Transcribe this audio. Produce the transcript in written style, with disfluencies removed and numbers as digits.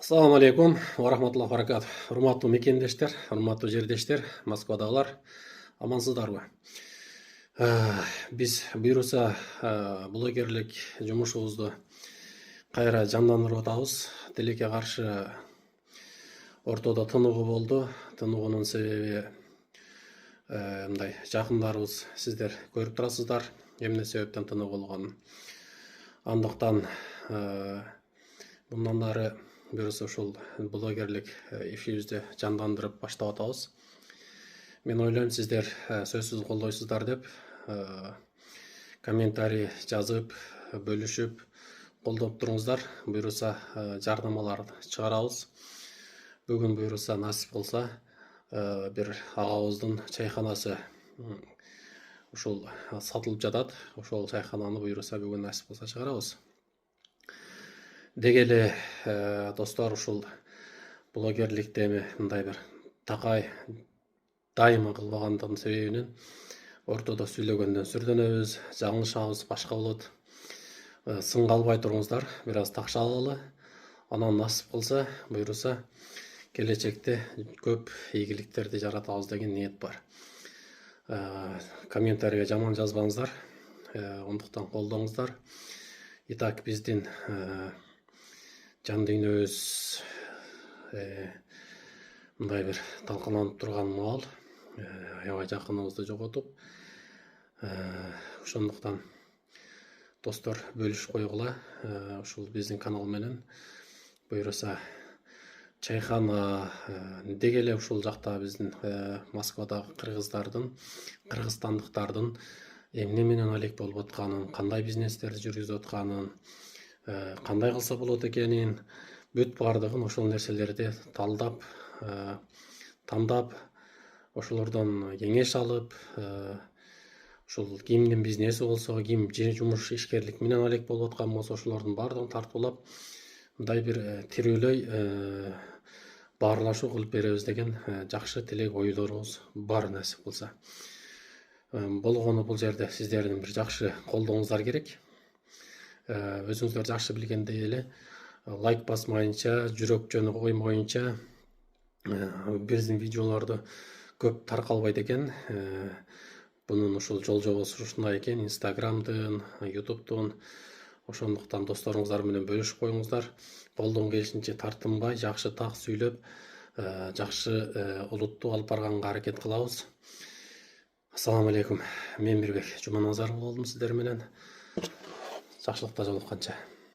Assalamu алейкум ва рахматуллахи ва баракатух. Урматтуу мекендештер, урматтуу жердештер, Москвадагылар, амансыздарбы? Биз буюрса блогерлик жумушубузду кайра жандандырып атабыз. Тилекке каршы ортодо тыныгуу болду. Тыныгуунун себеби мындай жакындарыбыз сиздер көрүп турасыздар, эмне себептен тыныгуу болгонун. Андыктан мындан ары буюрса ушул блогерлик ишибизди жандандырып баштап атабыз. Мен ойлойм, сиздер сөзсүз колдойсуздар деп, комментарий жазып, бөлүшүп, колдоп туруңуздар. Буюрса жардамалар чыгарабыз. Бүгүн буюрса насип кылса, бир агабыздын чайканасы ушул сатылып жатат. Ошол чайкананы буюрса бүгүн насип кылса чыгарабыз. Деги эле достор, ушул блогерликте мындай бир такай дайыма кылбагандыгынын себебинен ортодо сүйлөгөндөн сүрдөнөбүз, жаңылышабыз, башка болот. Сынга албай туруңуздар, бир аз такша алалы. Анан насип кылса, буюрса келечекте көп ийгиликтерди жаратабыз деген ниет бар. Комментарийге жаман жазбаңыздар, ондуктан колдоңуздар. Итак, биздин жан дүйнөбүз мындай бир талкаланып турган маал, аябай жакыныбызды жоготуп, ошондуктан достор бөлүшүп койгула. Ушул биздин канал менен буюрса чайкана деги эле ушул жакта биздин Москвадагы кыргызстандыктардын эмне менен алек болуп атканын, кандай бизнестерди жүргүзүп атканын, кандай кылса болот экенин, бүт бардыгын ошол нерселерди талдап, тандап, ошолордон кеңеш алып, ушул кимдин бизнеси болсо, ким жумуш ишкерлик менен алек болуп аткан болсо, ошолордун бардыгын тартуулап, мындай бир тирүүлөй баарлашуу кылып беребиз деген жакшы тилек, ойлорубуз бар, насип кылса. Болгону бул жерде сиздердин бир жакшы колдооңуздар керек. Өзүңүздөр жакшы билгендей эле, лайк басмайынча, жүрөк жөнү коймоюнча биздин видеолорду көп таркалбайт экен. Бунун ушул жол жобосу ушундай экен: Инстаграмдын, Ютубтун. Ошондуктан досторуңуздар менен бөлүшүп коюңуздар. Колдон келишинче тартынбай, жакшы так сүйлөп, жакшы улутту алып барганга аракет кылабыз. Ассаламу алейкум. Мен Мирбек Жуманазаров болдум сиздер менен. Жакшылыкта жолукканча.